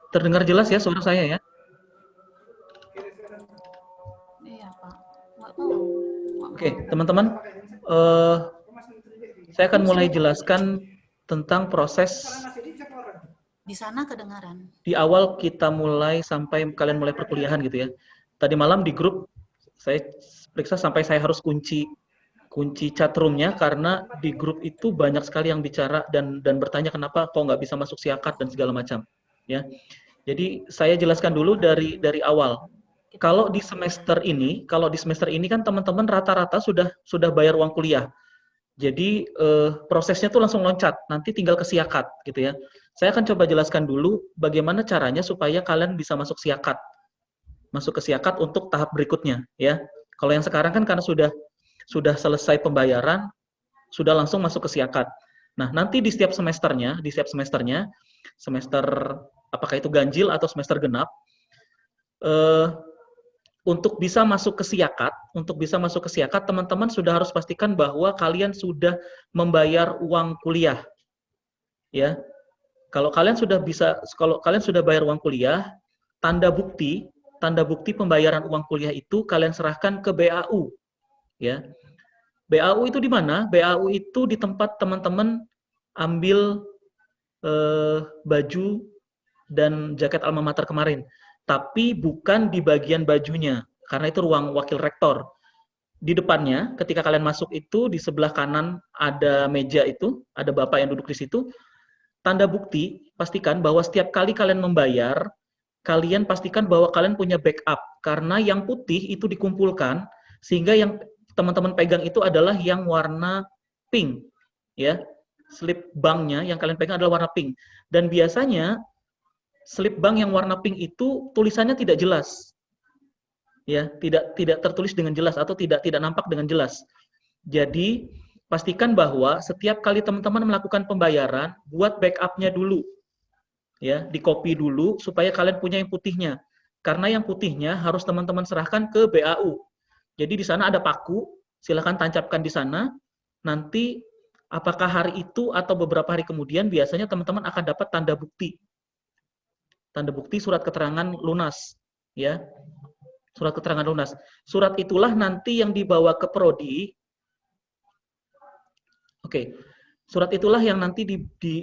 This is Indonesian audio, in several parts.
Terdengar jelas ya suara saya ya? Iya, Pak. Nggak tahu. Nggak Oke, mau. teman-teman, eh, saya akan mulai Sudah. jelaskan tentang proses Di sana kedengaran. di awal kita mulai sampai kalian mulai perkuliahan gitu ya. Tadi malam di grup saya periksa sampai saya harus kunci kunci chat room-nya karena di grup itu banyak sekali yang bicara dan bertanya kenapa kok nggak bisa masuk siakat dan segala macam ya. Jadi saya jelaskan dulu dari awal. Kita Kalau di buka dulu. semester ini kan teman-teman rata-rata sudah bayar uang kuliah. Jadi prosesnya tuh langsung loncat, nanti tinggal ke siakat gitu ya. Saya akan coba jelaskan dulu bagaimana caranya supaya kalian bisa masuk ke siakat untuk tahap berikutnya ya. Kalau yang sekarang kan karena sudah selesai pembayaran, sudah langsung masuk ke siakat. Nah, nanti di setiap semesternya, semester apakah itu ganjil atau semester genap, eh, untuk bisa masuk ke siakat, teman-teman sudah harus pastikan bahwa kalian sudah membayar uang kuliah, ya. Kalau kalian sudah bayar uang kuliah, tanda bukti, tanda bukti pembayaran uang kuliah itu kalian serahkan ke BAU, ya. BAU itu di mana? BAU itu di tempat teman-teman ambil baju dan jaket alma mater kemarin, tapi bukan di bagian bajunya, karena itu ruang wakil rektor. Di depannya, ketika kalian masuk itu, di sebelah kanan ada meja itu, ada bapak yang duduk di situ, tanda bukti, pastikan bahwa setiap kali kalian membayar, kalian pastikan bahwa kalian punya backup, karena yang putih itu dikumpulkan, sehingga yang teman-teman pegang itu adalah yang warna pink, ya. Slip banknya yang kalian pegang adalah warna pink. Dan biasanya slip bank yang warna pink itu tulisannya tidak jelas, ya, tidak tertulis dengan jelas atau tidak nampak dengan jelas. Jadi pastikan bahwa setiap kali teman-teman melakukan pembayaran, buat backupnya dulu, ya, di copy dulu supaya kalian punya yang putihnya. Karena yang putihnya harus teman-teman serahkan ke BAU. Jadi di sana ada paku, silakan tancapkan di sana. Nanti apakah hari itu atau beberapa hari kemudian biasanya teman-teman akan dapat tanda bukti. Tanda bukti surat keterangan lunas, ya. Surat keterangan lunas. Surat itulah nanti yang dibawa ke prodi. Oke. Surat itulah yang nanti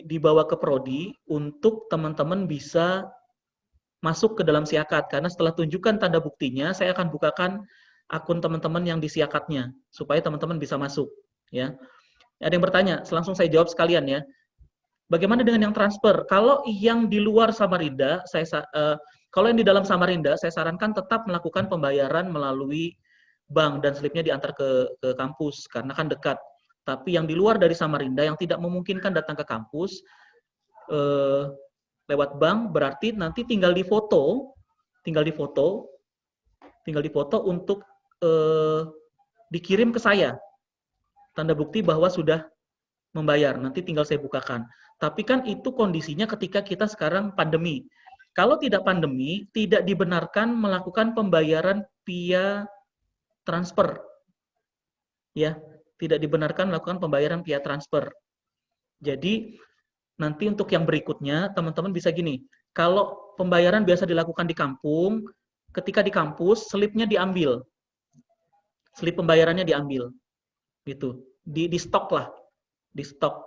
dibawa ke prodi untuk teman-teman bisa masuk ke dalam siakat, karena setelah tunjukkan tanda buktinya, saya akan bukakan akun teman-teman yang di siakatnya supaya teman-teman bisa masuk, ya. Ada yang bertanya, langsung saya jawab sekalian ya. Bagaimana dengan yang transfer? Kalau yang di luar Samarinda, kalau yang di dalam Samarinda, saya sarankan tetap melakukan pembayaran melalui bank dan slipnya diantar ke kampus karena kan dekat. Tapi yang di luar dari Samarinda yang tidak memungkinkan datang ke kampus lewat bank, berarti nanti tinggal difoto, untuk dikirim ke saya tanda bukti bahwa sudah membayar. Nanti tinggal saya bukakan. Tapi kan itu kondisinya ketika kita sekarang pandemi. Kalau tidak pandemi, tidak dibenarkan melakukan pembayaran via transfer. Ya, tidak dibenarkan melakukan pembayaran via transfer. Jadi, nanti untuk yang berikutnya, teman-teman bisa gini. Kalau pembayaran biasa dilakukan di kampung, ketika di kampus, slipnya diambil. Slip pembayarannya diambil. Gitu. Di stok lah. Di stok.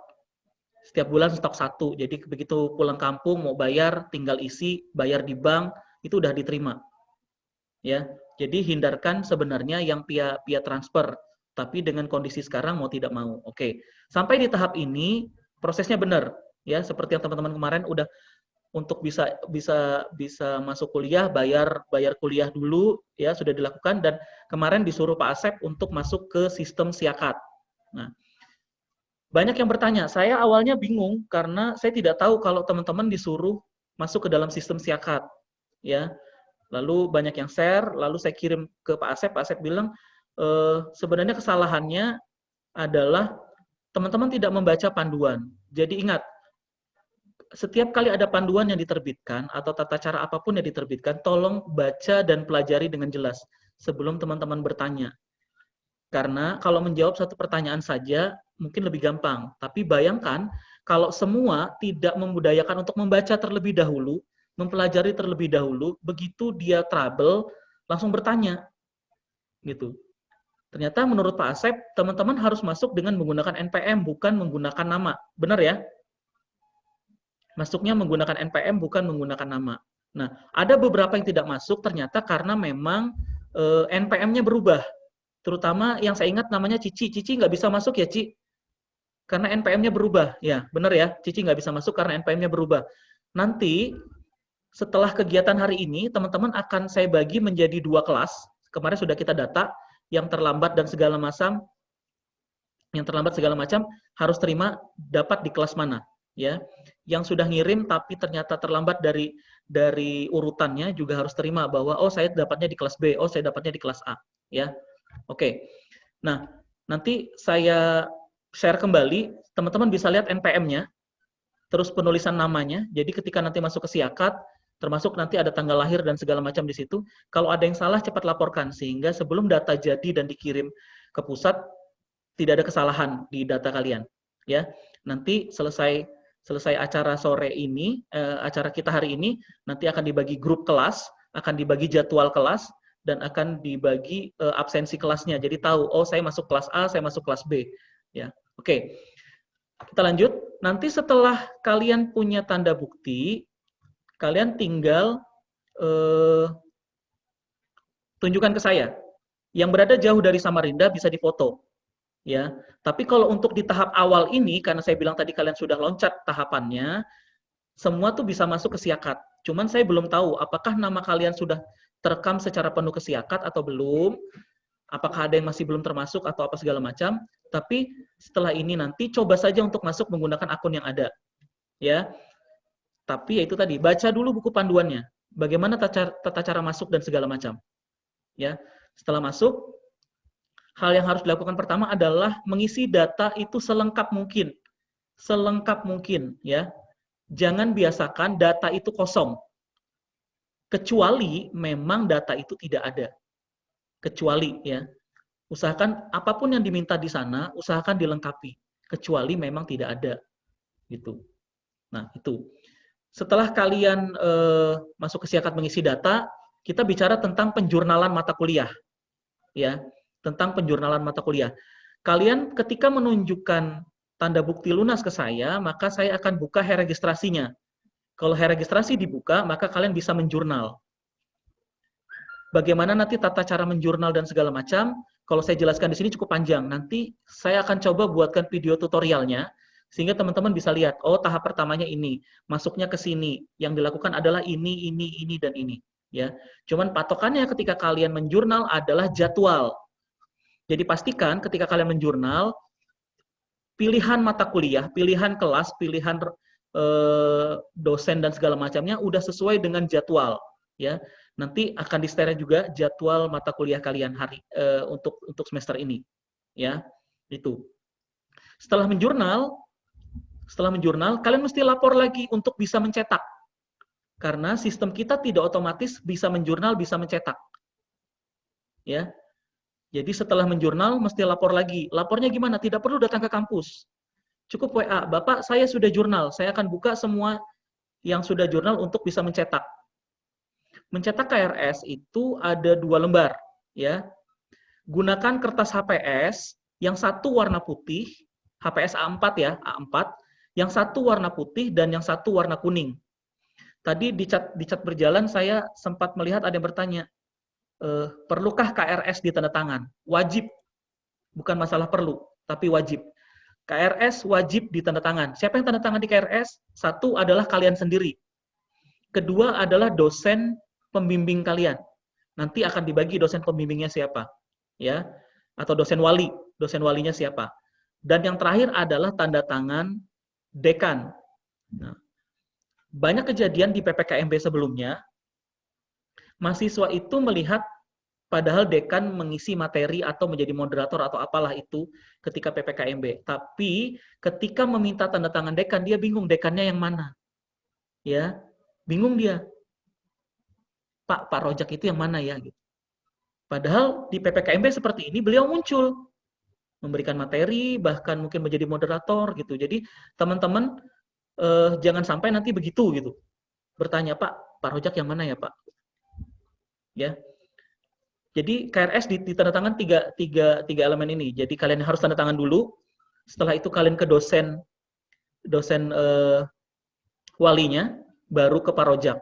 Setiap bulan stok satu. Jadi begitu pulang kampung mau bayar, tinggal isi, bayar di bank, itu udah diterima. Ya. Jadi hindarkan sebenarnya yang via transfer, tapi dengan kondisi sekarang mau tidak mau. Oke. Sampai di tahap ini prosesnya benar, ya, seperti yang teman-teman kemarin udah untuk bisa masuk kuliah, bayar kuliah dulu, ya, sudah dilakukan, dan kemarin disuruh Pak Asep untuk masuk ke sistem siakat. Nah, banyak yang bertanya, saya awalnya bingung karena saya tidak tahu kalau teman-teman disuruh masuk ke dalam sistem siakat, ya. Lalu banyak yang share, lalu saya kirim ke Pak Asep bilang sebenarnya kesalahannya adalah teman-teman tidak membaca panduan. Jadi ingat, setiap kali ada panduan yang diterbitkan atau tata cara apapun yang diterbitkan, tolong baca dan pelajari dengan jelas sebelum teman-teman bertanya. Karena kalau menjawab satu pertanyaan saja mungkin lebih gampang. Tapi bayangkan kalau semua tidak membudayakan untuk membaca terlebih dahulu, mempelajari terlebih dahulu, begitu dia trouble, langsung bertanya, gitu. Ternyata menurut Pak Asep, teman-teman harus masuk dengan menggunakan NPM, bukan menggunakan nama. Benar ya? Masuknya menggunakan NPM, bukan menggunakan nama. Nah, ada beberapa yang tidak masuk, ternyata karena memang NPM-nya berubah. Terutama yang saya ingat namanya Cici. Cici nggak bisa masuk ya, Ci? Karena NPM-nya berubah. Ya, benar ya? Cici nggak bisa masuk karena NPM-nya berubah. Nanti, setelah kegiatan hari ini, teman-teman akan saya bagi menjadi 2 kelas. Kemarin sudah kita data, yang terlambat dan segala macam, harus terima dapat di kelas mana, ya. Yang sudah ngirim tapi ternyata terlambat dari urutannya juga harus terima bahwa oh saya dapatnya di kelas B, oh saya dapatnya di kelas A, ya. Oke. Nah, nanti saya share kembali, teman-teman bisa lihat NPM-nya, terus penulisan namanya. Jadi ketika nanti masuk ke Siakat, termasuk nanti ada tanggal lahir dan segala macam di situ. Kalau ada yang salah cepat laporkan sehingga sebelum data jadi dan dikirim ke pusat tidak ada kesalahan di data kalian, ya. Nanti selesai acara sore ini, acara kita hari ini, nanti akan dibagi grup kelas, akan dibagi jadwal kelas, dan akan dibagi absensi kelasnya. Jadi tahu, oh saya masuk kelas A, saya masuk kelas B, ya. Oke, kita lanjut. Nanti setelah kalian punya tanda bukti, kalian tinggal tunjukkan ke saya. Yang berada jauh dari Samarinda bisa difoto, ya. Tapi kalau untuk di tahap awal ini, karena saya bilang tadi kalian sudah loncat tahapannya, semua tuh bisa masuk ke Siakat. Cuman saya belum tahu apakah nama kalian sudah terekam secara penuh ke Siakat atau belum, apakah ada yang masih belum termasuk atau apa segala macam. Tapi setelah ini nanti coba saja untuk masuk menggunakan akun yang ada, ya. Tapi ya itu tadi, baca dulu buku panduannya, bagaimana tata cara masuk dan segala macam, ya. Setelah masuk, hal yang harus dilakukan pertama adalah mengisi data itu selengkap mungkin. Selengkap mungkin, ya. Jangan biasakan data itu kosong. Kecuali memang data itu tidak ada. Kecuali, ya. Usahakan apapun yang diminta di sana, usahakan dilengkapi. Kecuali memang tidak ada. Gitu. Nah, itu. Setelah kalian masuk ke Siakat mengisi data, kita bicara tentang penjurnalan mata kuliah. Ya, tentang penjurnalan mata kuliah. Kalian ketika menunjukkan tanda bukti lunas ke saya, maka saya akan buka registrasinya. Kalau registrasi dibuka, maka kalian bisa menjurnal. Bagaimana nanti tata cara menjurnal dan segala macam, kalau saya jelaskan di sini cukup panjang. Nanti saya akan coba buatkan video tutorialnya, sehingga teman-teman bisa lihat, oh tahap pertamanya ini, masuknya ke sini, yang dilakukan adalah ini, dan ini. Ya, cuman patokannya ketika kalian menjurnal adalah jadwal. Jadi pastikan ketika kalian menjurnal, pilihan mata kuliah, pilihan kelas, pilihan dosen dan segala macamnya udah sesuai dengan jadwal. Ya, nanti akan di-share juga jadwal mata kuliah kalian untuk semester ini. Ya, itu. Setelah menjurnal, kalian mesti lapor lagi untuk bisa mencetak. Karena sistem kita tidak otomatis bisa menjurnal, bisa mencetak. Ya. Jadi setelah menjurnal mesti lapor lagi. Lapornya gimana? Tidak perlu datang ke kampus. Cukup WA, Bapak saya sudah jurnal, saya akan buka semua yang sudah jurnal untuk bisa mencetak. Mencetak KRS itu ada 2 lembar, ya. Gunakan kertas HPS yang satu warna putih, HPS A4 ya, A4, yang satu warna putih dan yang satu warna kuning. Tadi di chat berjalan saya sempat melihat ada yang bertanya, perlukah KRS ditanda tangan? Wajib, bukan masalah perlu, tapi wajib. KRS wajib ditanda tangan. Siapa yang tanda tangan di KRS? Satu adalah kalian sendiri. Kedua adalah dosen pembimbing kalian. Nanti akan dibagi dosen pembimbingnya siapa, ya, atau dosen wali. Dosen walinya siapa? Dan yang terakhir adalah tanda tangan dekan. Nah, banyak kejadian di PPKMB sebelumnya, mahasiswa itu melihat padahal dekan mengisi materi atau menjadi moderator atau apalah itu ketika PPKMB. Tapi ketika meminta tanda tangan dekan, dia bingung dekannya yang mana. Ya, bingung dia. Pak Rojak itu yang mana ya? Gitu. Padahal di PPKMB seperti ini beliau muncul. Memberikan materi, bahkan mungkin menjadi moderator gitu. Jadi teman-teman jangan sampai nanti begitu gitu. bertanya, Pak Rojak yang mana ya Pak? Ya. Jadi KRS ditandatangan tiga elemen ini. Jadi kalian harus tanda tangan dulu. Setelah itu kalian ke dosen walinya, baru ke Pak Rojak.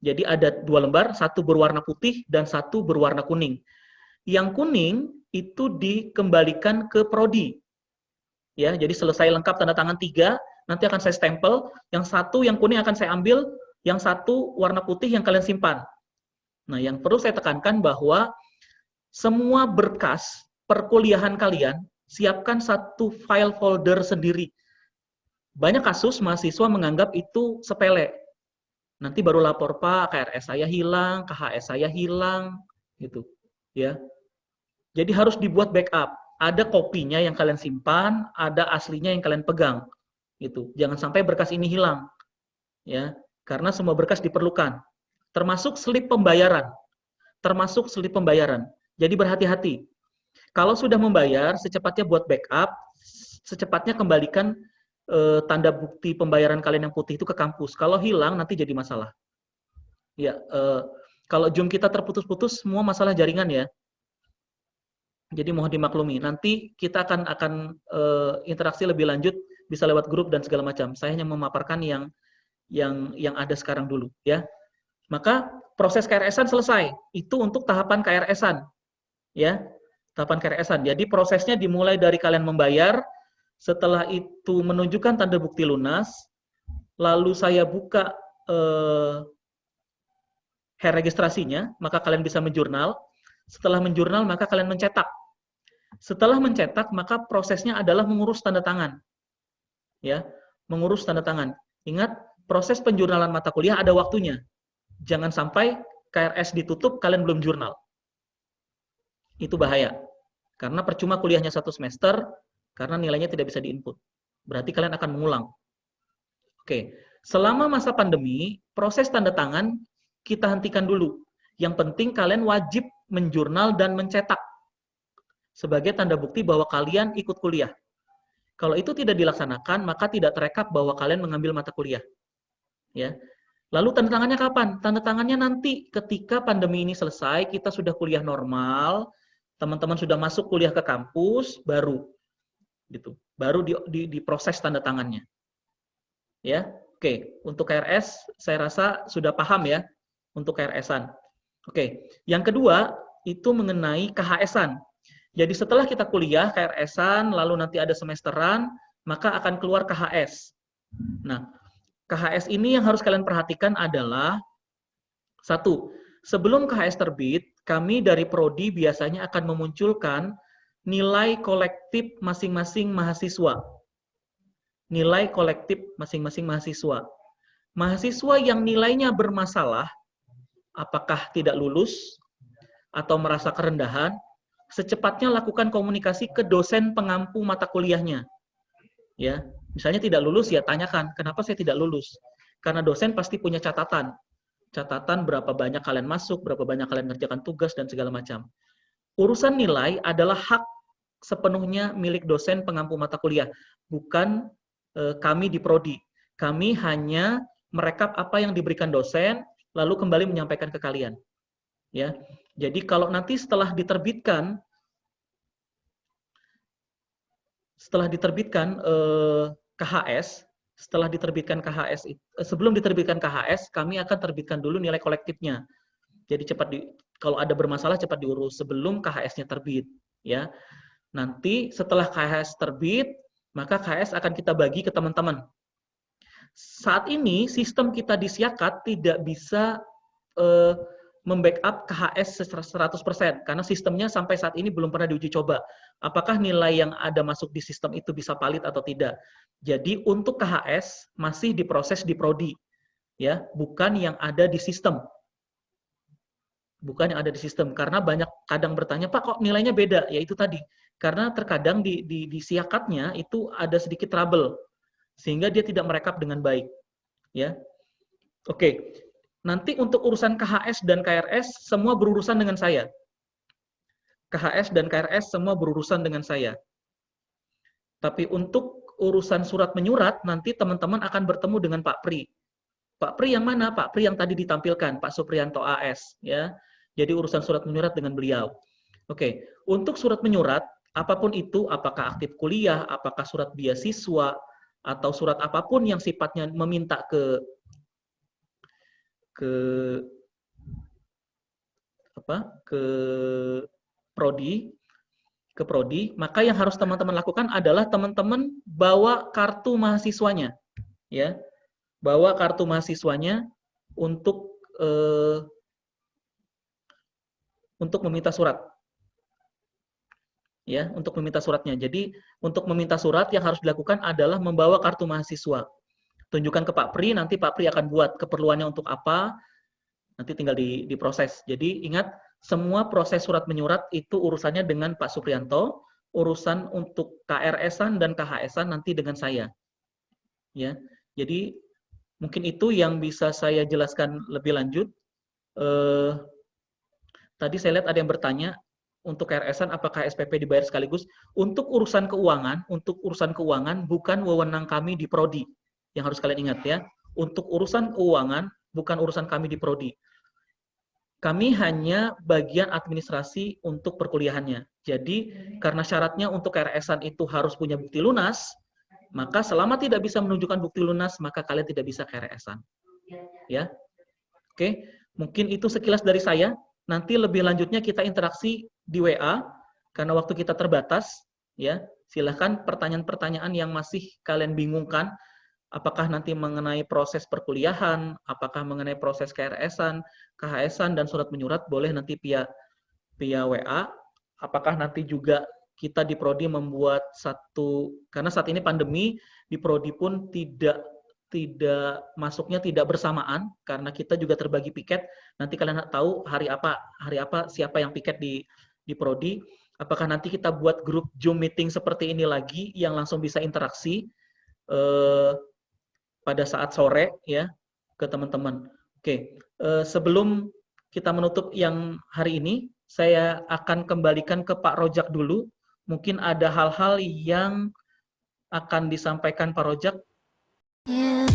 Jadi ada 2 lembar, satu berwarna putih dan satu berwarna kuning. Yang kuning itu dikembalikan ke prodi. Ya, jadi selesai lengkap tanda tangan 3, nanti akan saya stempel. Yang satu yang kuning akan saya ambil, yang satu warna putih yang kalian simpan. Nah, yang perlu saya tekankan bahwa semua berkas perkuliahan kalian siapkan satu file folder sendiri. Banyak kasus mahasiswa menganggap itu sepele. Nanti baru lapor, Pak, KRS saya hilang, KHS saya hilang, gitu. Ya. Jadi harus dibuat backup. Ada kopinya yang kalian simpan, ada aslinya yang kalian pegang. Gitu. Jangan sampai berkas ini hilang. Ya, karena semua berkas diperlukan. Termasuk slip pembayaran. Jadi berhati-hati. Kalau sudah membayar, secepatnya buat backup, secepatnya kembalikan tanda bukti pembayaran kalian yang putih itu ke kampus. Kalau hilang nanti jadi masalah. Ya, kalau Zoom kita terputus-putus, semua masalah jaringan ya. Jadi mohon dimaklumi. Nanti kita akan interaksi lebih lanjut, bisa lewat grup dan segala macam. Saya hanya memaparkan yang ada sekarang dulu, ya. Maka proses KRS-an selesai. Itu untuk tahapan KRS-an. Ya, tahapan KRS-an. Jadi prosesnya dimulai dari kalian membayar, setelah itu menunjukkan tanda bukti lunas, lalu saya buka registrasinya, maka kalian bisa menjurnal. Setelah menjurnal, maka kalian mencetak. Setelah mencetak, maka prosesnya adalah mengurus tanda tangan. Ya, mengurus tanda tangan. Ingat, proses penjurnalan mata kuliah ada waktunya. Jangan sampai KRS ditutup, kalian belum jurnal. Itu bahaya. Karena percuma kuliahnya 1 semester, karena nilainya tidak bisa diinput. Berarti kalian akan mengulang. Oke, selama masa pandemi, proses tanda tangan kita hentikan dulu. Yang penting kalian wajib menjurnal dan mencetak sebagai tanda bukti bahwa kalian ikut kuliah. Kalau itu tidak dilaksanakan, maka tidak terekap bahwa kalian mengambil mata kuliah. Ya. Lalu tanda tangannya kapan? Tanda tangannya nanti ketika pandemi ini selesai, kita sudah kuliah normal, teman-teman sudah masuk kuliah ke kampus, baru gitu. Baru diproses tanda tangannya. Ya. Oke, untuk KRS saya rasa sudah paham ya untuk KRS-an. Oke, yang kedua itu mengenai KHS-an. Jadi setelah kita kuliah KRS-an, lalu nanti ada semesteran, maka akan keluar KHS. Nah, KHS ini yang harus kalian perhatikan adalah, 1, sebelum KHS terbit, kami dari Prodi biasanya akan memunculkan nilai kolektif masing-masing mahasiswa. Nilai kolektif masing-masing mahasiswa. Mahasiswa yang nilainya bermasalah, apakah tidak lulus, atau merasa kerendahan, secepatnya lakukan komunikasi ke dosen pengampu mata kuliahnya. Ya, misalnya tidak lulus, ya tanyakan, kenapa saya tidak lulus? Karena dosen pasti punya catatan. Catatan berapa banyak kalian masuk, berapa banyak kalian mengerjakan tugas, dan segala macam. Urusan nilai adalah hak sepenuhnya milik dosen pengampu mata kuliah, bukan kami di Prodi. Kami hanya merekap apa yang diberikan dosen, lalu kembali menyampaikan ke kalian. Ya, jadi kalau nanti setelah diterbitkan KHS, sebelum diterbitkan KHS, kami akan terbitkan dulu nilai kolektifnya. Jadi kalau ada bermasalah cepat diurus sebelum KHS-nya terbit, ya. Nanti setelah KHS terbit, maka KHS akan kita bagi ke teman-teman. Saat ini sistem kita di Siakat tidak bisa membackup KHS 100% karena sistemnya sampai saat ini belum pernah diuji coba. Apakah nilai yang ada masuk di sistem itu bisa valid atau tidak? Jadi untuk KHS masih diproses di Prodi, ya, bukan yang ada di sistem. Bukan yang ada di sistem, karena banyak kadang bertanya, Pak kok nilainya beda? Ya itu tadi, karena terkadang di Siakatnya itu ada sedikit trouble, sehingga dia tidak merekap dengan baik. Ya, oke. Nanti untuk urusan KHS dan KRS semua berurusan dengan saya. KHS dan KRS semua berurusan dengan saya. Tapi untuk urusan surat menyurat nanti teman-teman akan bertemu dengan Pak Pri. Pak Pri yang mana? Pak Pri yang tadi ditampilkan, Pak Supriyanto AS, ya. Jadi urusan surat menyurat dengan beliau. Oke, untuk surat menyurat, apapun itu, apakah aktif kuliah, apakah surat beasiswa, atau surat apapun yang sifatnya meminta ke prodi, maka yang harus teman-teman lakukan adalah teman-teman bawa kartu mahasiswanya, ya, bawa kartu mahasiswanya untuk meminta surat, ya, untuk meminta suratnya. Jadi untuk meminta surat yang harus dilakukan adalah membawa kartu mahasiswa. Tunjukkan ke Pak Pri, nanti Pak Pri akan buat keperluannya untuk apa, nanti tinggal diproses. Jadi ingat, semua proses surat menyurat itu urusannya dengan Pak Supriyanto, urusan untuk KRS-an dan KHS-an nanti dengan saya. Ya, jadi mungkin itu yang bisa saya jelaskan lebih lanjut. Tadi saya lihat ada yang bertanya, untuk KRS-an apakah SPP dibayar sekaligus? Untuk urusan keuangan bukan wewenang kami di prodi. Yang harus kalian ingat ya. Untuk urusan keuangan bukan urusan kami di prodi. Kami hanya bagian administrasi untuk perkuliahannya. Jadi karena syaratnya untuk KRS-an itu harus punya bukti lunas, maka selama tidak bisa menunjukkan bukti lunas, maka kalian tidak bisa KRS-an. Ya. Oke, mungkin itu sekilas dari saya. Nanti lebih lanjutnya kita interaksi di WA karena waktu kita terbatas, ya. Silahkan pertanyaan-pertanyaan yang masih kalian bingungkan, apakah nanti mengenai proses perkuliahan, apakah mengenai proses KRS-an, KHS-an dan surat menyurat, boleh nanti via WA. Apakah nanti juga kita di prodi membuat satu, karena saat ini pandemi di prodi pun tidak masuknya tidak bersamaan karena kita juga terbagi piket. Nanti kalian tahu hari apa siapa yang piket di prodi. Apakah nanti kita buat grup Zoom meeting seperti ini lagi yang langsung bisa interaksi pada saat sore ya ke teman-teman. Oke, sebelum kita menutup yang hari ini, saya akan kembalikan ke Pak Rojak dulu. Mungkin ada hal-hal yang akan disampaikan Pak Rojak. Yeah.